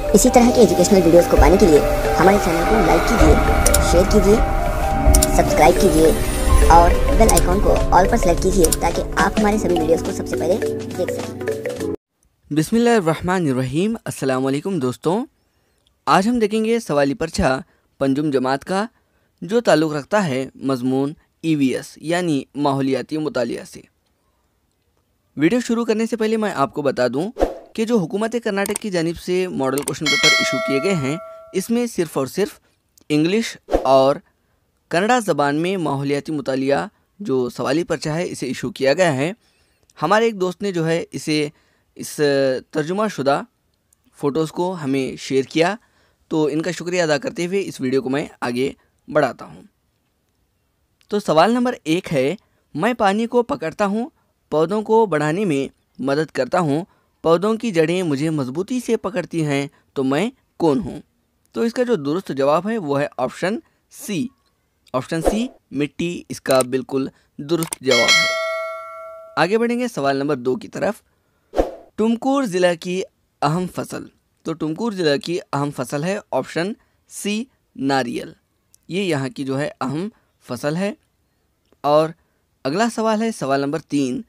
इसी तरह के एजुकेशनल वीडियोस को पाने के लिए हमारे चैनल को लाइक कीजिए, शेयर कीजिए, सब्सक्राइब कीजिए और बेल आइकॉन को ऑल पर सेलेक्ट कीजिए ताकि आप हमारे सभी वीडियोस को सबसे पहले देख सकें। बिस्मिल्लाहिर्रहमानिर्रहीम। अस्सलाम वालेकुम दोस्तों, आज हम देखेंगे सवाली पर्चा पंजुम जमात का जो ताल्लुक़ रखता है मज़मून EVS यानी माहौलियाती मुतालिया से। वीडियो शुरू करने से पहले मैं आपको बता दूं कि जो हुकूमत कर्नाटक की जानिब से मॉडल क्वेश्चन पेपर इशू किए गए हैं, इसमें सिर्फ़ और सिर्फ इंग्लिश और कन्नड़ा ज़बान में माहौलियाती मुतालिया जो सवाली पर्चा है इसे इशू किया गया है। हमारे एक दोस्त ने जो है इस तर्जुमा शुदा फ़ोटोज़ को हमें शेयर किया, तो इनका शुक्रिया अदा करते हुए इस वीडियो को मैं आगे बढ़ाता हूँ। तो सवाल नंबर 1 है, मैं पानी को पकड़ता हूँ, पौधों को बढ़ाने में मदद करता हूँ, पौधों की जड़ें मुझे मजबूती से पकड़ती हैं, तो मैं कौन हूँ? तो इसका जो दुरुस्त जवाब है वो है ऑप्शन सी। ऑप्शन सी मिट्टी इसका बिल्कुल दुरुस्त जवाब है। आगे बढ़ेंगे सवाल नंबर 2 की तरफ। टुमकुर ज़िला की अहम फसल। तो टुमकुर ज़िला की अहम फसल है ऑप्शन सी नारियल। ये यहाँ की जो है अहम फसल है। और अगला सवाल है सवाल नंबर 3,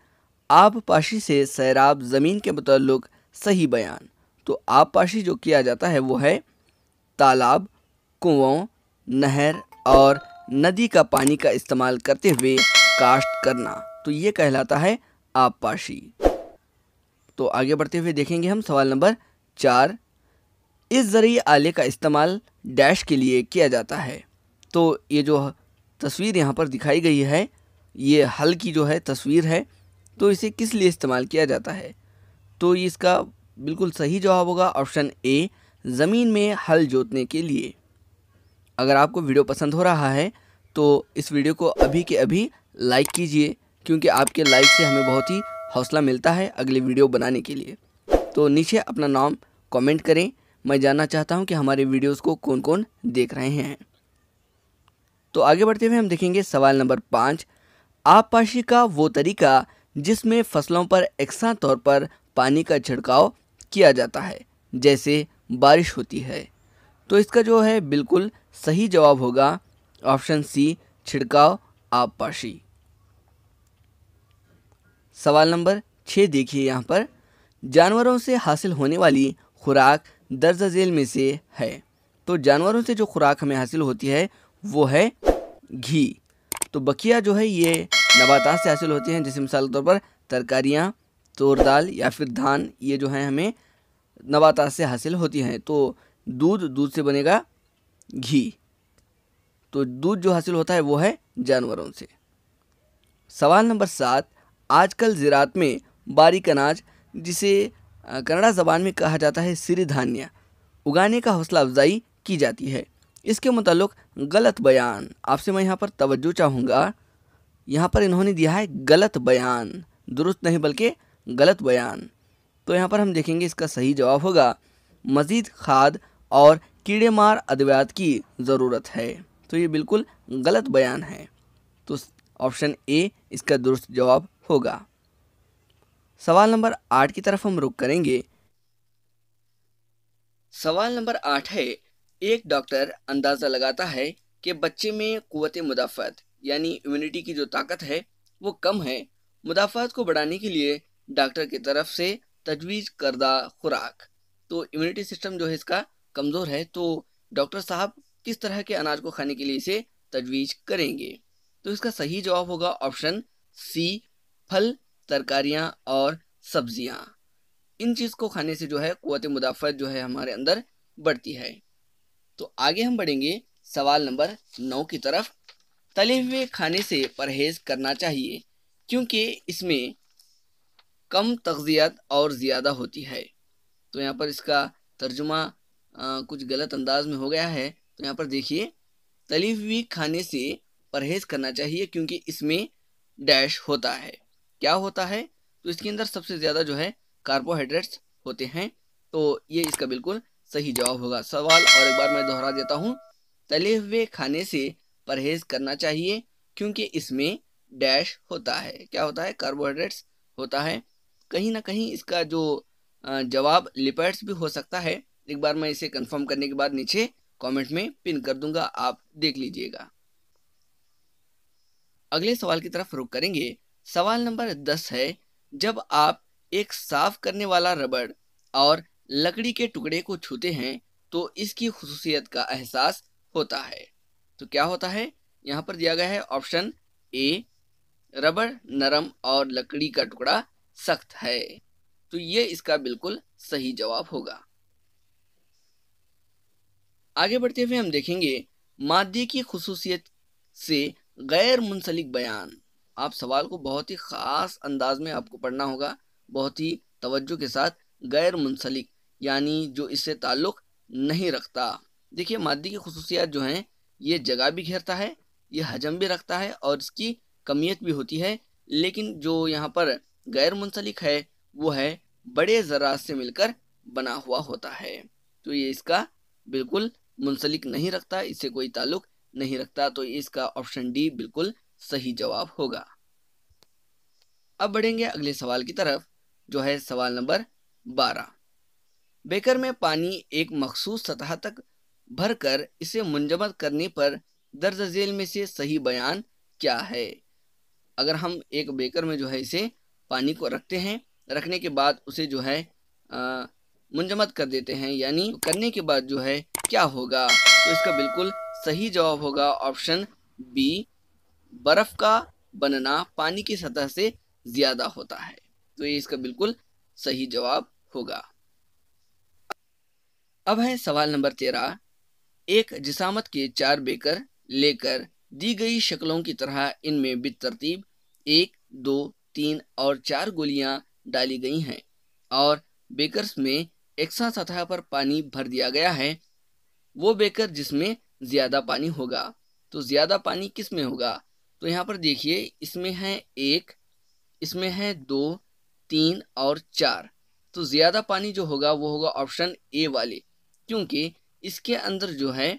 आबपाशी से सैराब ज़मीन के मुताल्लिक़ सही बयान। तो आबपाशी जो किया जाता है वो है तालाब, कुओं, नहर और नदी का पानी का इस्तेमाल करते हुए काश्त करना, तो ये कहलाता है आबपाशी। तो आगे बढ़ते हुए देखेंगे हम सवाल नंबर 4, इस ज़रिए आले का इस्तेमाल डैश के लिए किया जाता है। तो ये जो तस्वीर यहाँ पर दिखाई गई है, ये हल की जो है तस्वीर है, तो इसे किस लिए इस्तेमाल किया जाता है? तो ये इसका बिल्कुल सही जवाब होगा ऑप्शन ए, ज़मीन में हल जोतने के लिए। अगर आपको वीडियो पसंद हो रहा है तो इस वीडियो को अभी के अभी लाइक कीजिए, क्योंकि आपके लाइक से हमें बहुत ही हौसला मिलता है अगले वीडियो बनाने के लिए। तो नीचे अपना नाम कमेंट करें, मैं जानना चाहता हूं कि हमारे वीडियोस को कौन कौन देख रहे हैं। तो आगे बढ़ते हुए हम देखेंगे सवाल नंबर 5, आबपाशी का वो तरीका जिसमें फसलों पर एकसां तौर पर पानी का छिड़काव किया जाता है जैसे बारिश होती है। तो इसका जो है बिल्कुल सही जवाब होगा ऑप्शन सी, छिड़काव आबपाशी। सवाल नंबर 6 देखिए यहाँ पर, जानवरों से हासिल होने वाली खुराक दर्ज झेल में से है। तो जानवरों से जो खुराक हमें हासिल होती है वो है घी। तो बकिया जो है ये नबातात से हासिल होती हैं, जैसे मिसाल के तौर पर तरकारियाँ, तूर दाल या फिर धान, ये जो हैं हमें नबातात से हासिल होती हैं। तो दूध से बनेगा घी। तो दूध जो हासिल होता है वो है जानवरों से। सवाल नंबर 7, आजकल ज़राअत में बारीक अनाज, जिसे कन्नड़ा ज़बान में कहा जाता है सिरिधान्य, उगाने का हौसला अफजाई की जाती है। इसके मुताल्लिक़ गलत बयान। आपसे मैं यहाँ पर तवज्जो चाहूँगा, यहाँ पर इन्होंने दिया है गलत बयान, दुरुस्त नहीं बल्कि गलत बयान। तो यहाँ पर हम देखेंगे इसका सही जवाब होगा मज़ीद खाद और कीड़े मार अद्वियात की ज़रूरत है। तो ये बिल्कुल गलत बयान है। तो ऑप्शन ए इसका दुरुस्त जवाब होगा। सवाल नंबर 8 की तरफ हम रुख करेंगे। सवाल नंबर 8 है, एक डॉक्टर अंदाज़ा लगाता है कि बच्चे में क़ुव्वत मुदाफ़अत यानी इम्यूनिटी की जो ताकत है वो कम है। मुदाफ़अत को बढ़ाने के लिए डॉक्टर की तरफ से तजवीज़ करदा खुराक। तो इम्यूनिटी सिस्टम जो है इसका कमज़ोर है, तो डॉक्टर साहब किस तरह के अनाज को खाने के लिए इसे तजवीज़ करेंगे? तो इसका सही जवाब होगा ऑप्शन सी, फल, तरकारियाँ और सब्जियाँ। इन चीज़ को खाने से जो है क़ुव्वत मुदाफ़अत जो है हमारे अंदर बढ़ती है। तो आगे हम बढ़ेंगे सवाल नंबर 9 की तरफ। तले हुए खाने से परहेज़ करना चाहिए क्योंकि इसमें कम तग़ज़ियत और ज़्यादा होती है। तो यहाँ पर इसका तर्जुमा कुछ गलत अंदाज में हो गया है। तो यहाँ पर देखिए, तली हुई खाने से परहेज़ करना चाहिए क्योंकि इसमें डैश होता है। क्या होता है? तो इसके अंदर सबसे ज़्यादा जो है कार्बोहाइड्रेट्स होते हैं। तो ये इसका बिल्कुल सही जवाब होगा। सवाल और एक बार मैं दोहरा देता हूँ, तले हुए खाने से परहेज़ करना चाहिए क्योंकि इसमें डैश होता है। क्या होता है? कार्बोहाइड्रेट्स होता है। कहीं ना कहीं इसका जो जवाब लिपिड्स भी हो सकता है, एक बार मैं इसे कंफर्म करने के बाद नीचे कमेंट में पिन कर दूंगा, आप देख लीजिएगा। अगले सवाल की तरफ रुख करेंगे। सवाल नंबर 10 है, जब आप एक साफ करने वाला रबड़ और लकड़ी के टुकड़े को छूते हैं तो इसकी खुसूसियत का एहसास होता है। तो क्या होता है? यहाँ पर दिया गया है ऑप्शन ए, रबड़ नरम और लकड़ी का टुकड़ा सख्त है। तो ये इसका बिल्कुल सही जवाब होगा। आगे बढ़ते हुए हम देखेंगे मादे की खुसूसियत से गैर मुंसलिक बयान। आप सवाल को बहुत ही ख़ास अंदाज में आपको पढ़ना होगा, बहुत ही तवज्जो के साथ। गैर मुंसलिक यानी जो इससे ताल्लुक़ नहीं रखता। देखिए, मादे की खुसूसियात जो हैं, ये जगह भी घेरता है, ये हजम भी रखता है और इसकी कमियत भी होती है। लेकिन जो यहाँ पर गैर मुंसलिक है वो है बड़े ज़रात से मिलकर बना हुआ होता है। तो ये इसका बिल्कुल मुंसलिक नहीं रखता, इससे कोई ताल्लुक़ नहीं रखता। तो इसका ऑप्शन डी बिल्कुल सही जवाब होगा। अब बढ़ेंगे अगले सवाल की तरफ, जो है सवाल नंबर 12। बेकर में पानी एक मखसूस सतह तक भरकर इसे मुंजमद करने पर दर्ज झेल में से सही बयान क्या है? अगर हम एक बेकर में जो है इसे पानी को रखते हैं, रखने के बाद उसे जो है मुंजमद कर देते हैं, यानी करने के बाद जो है क्या होगा? तो इसका बिल्कुल सही जवाब होगा ऑप्शन बी, बर्फ का बनना पानी की सतह से ज्यादा होता है। तो ये इसका बिल्कुल सही जवाब होगा। अब है सवाल नंबर 13। एक जिसामत के 4 बेकर लेकर दी गई शक्लों की तरह इनमें बितरतीब 1, 2, 3 और 4 गोलियां डाली गई हैं और बेकर्स में एकसा सतह पर पानी भर दिया गया है। वो बेकर जिसमें ज्यादा पानी होगा। तो ज्यादा पानी किस में होगा? तो यहाँ पर देखिए, इसमें है 1, इसमें है 2, 3 और 4। तो ज्यादा पानी जो होगा वो होगा ऑप्शन ए वाले, क्योंकि इसके अंदर जो है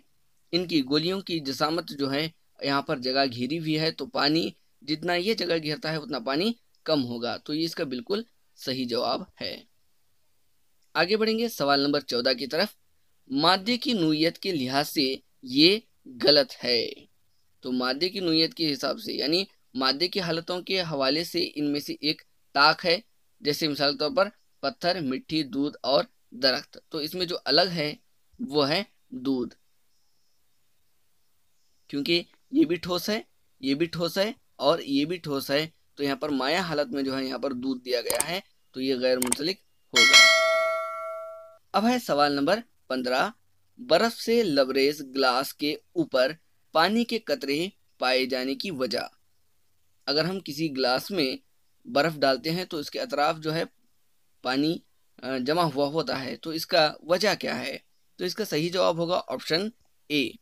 इनकी गोलियों की जसामत जो है यहाँ पर जगह घेरी हुई है। तो पानी जितना ये जगह घेरता है उतना पानी कम होगा। तो ये इसका बिल्कुल सही जवाब है। आगे बढ़ेंगे सवाल नंबर 14 की तरफ। मादे की नोयत के लिहाज से ये गलत है। तो मादे की नोयत के हिसाब से यानी मादे की हालतों के हवाले से इनमें से एक ताक है। जैसे मिसाल के तौर पर पत्थर, मिट्टी, दूध और दरख्त। तो इसमें जो अलग है वो है दूध, क्योंकि ये भी ठोस है, ये भी ठोस है और ये भी ठोस है। तो यहाँ पर माया हालत में जो है यहाँ पर दूध दिया गया है। तो ये गैर मुंसलिक होगा। अब है सवाल नंबर 15। बर्फ से लबरेज ग्लास के ऊपर पानी के कतरे पाए जाने की वजह। अगर हम किसी ग्लास में बर्फ डालते हैं तो इसके अतराफ जो है पानी जमा हुआ होता है। तो इसका वजह क्या है? तो इसका सही जवाब होगा ऑप्शन ए।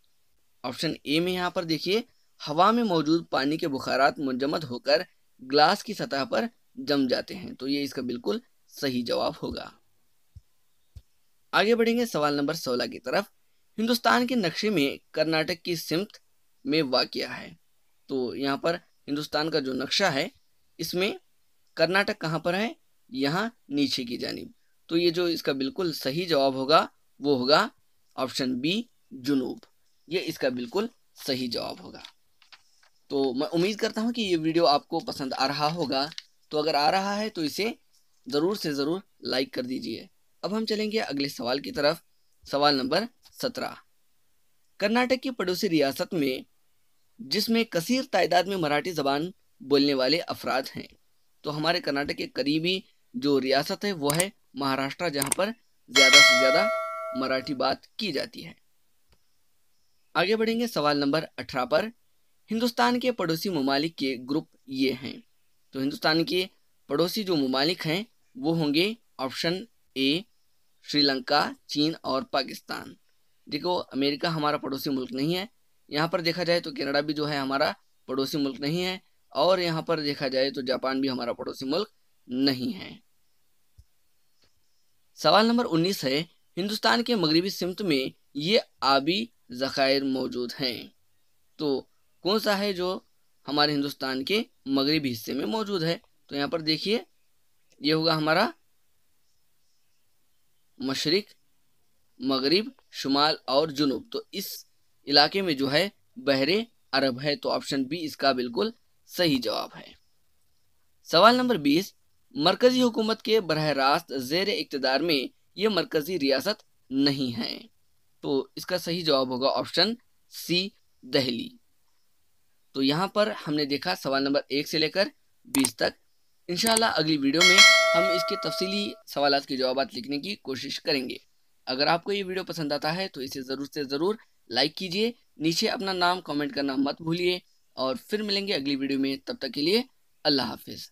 ऑप्शन ए में यहाँ पर देखिए, हवा में मौजूद पानी के बुखारात मुंजमद होकर ग्लास की सतह पर जम जाते हैं। तो ये इसका बिल्कुल सही जवाब होगा। आगे बढ़ेंगे सवाल नंबर 16 की तरफ। हिंदुस्तान के नक्शे में कर्नाटक की सिमत में वाक़या है। तो यहाँ पर हिंदुस्तान का जो नक्शा है इसमें कर्नाटक कहाँ पर है? यहाँ नीचे की जानिब। तो ये जो इसका बिल्कुल सही जवाब होगा वो होगा ऑप्शन बी, जुनूब। ये इसका बिल्कुल सही जवाब होगा। तो मैं उम्मीद करता हूँ कि ये वीडियो आपको पसंद आ रहा होगा। तो अगर आ रहा है तो इसे ज़रूर से ज़रूर लाइक कर दीजिए। अब हम चलेंगे अगले सवाल की तरफ। सवाल नंबर 17। कर्नाटक की पड़ोसी रियासत में जिसमें कसीर तादाद में मराठी ज़बान बोलने वाले अफराद हैं। तो हमारे कर्नाटक के करीबी जो रियासत है वो है महाराष्ट्र, जहाँ पर ज़्यादा से ज़्यादा मराठी बात की जाती है। आगे बढ़ेंगे सवाल नंबर 18 पर। हिंदुस्तान के पड़ोसी ममालिक के ग्रुप ये हैं। तो हिंदुस्तान के पड़ोसी जो ममालिक हैं वो होंगे ऑप्शन ए, श्रीलंका, चीन और पाकिस्तान। देखो, अमेरिका हमारा पड़ोसी मुल्क नहीं है। यहाँ पर देखा जाए तो कनाडा भी जो है हमारा पड़ोसी मुल्क नहीं है, और यहाँ पर देखा जाए तो जापान भी हमारा पड़ोसी मुल्क नहीं है। सवाल नंबर 19 है। हिंदुस्तान के मगरबी सिमत में ये आबी ज़खायर मौजूद हैं। तो कौन सा है जो हमारे हिंदुस्तान के मगरबी हिस्से में मौजूद है? तो यहाँ पर देखिए, ये होगा हमारा मशरिक, मगरिब, शुमाल और जुनूब। तो इस इलाके में जो है बहरे अरब है, तो ऑप्शन बी इसका बिल्कुल सही जवाब है। सवाल नंबर 20, मरकजी हुकूमत के बरह रास्त ज़ेर इक़्तिदार में ये मरकजी रियासत नहीं है। तो इसका सही जवाब होगा ऑप्शन सी, दिल्ली। तो यहाँ पर हमने देखा सवाल नंबर 1 से लेकर 20 तक। इंशाल्लाह अगली वीडियो में हम इसके तफसीली सवालात के जवाब लिखने की कोशिश करेंगे। अगर आपको ये वीडियो पसंद आता है तो इसे ज़रूर से ज़रूर लाइक कीजिए, नीचे अपना नाम कमेंट करना मत भूलिए और फिर मिलेंगे अगली वीडियो में। तब तक के लिए अल्लाह हाफिज़।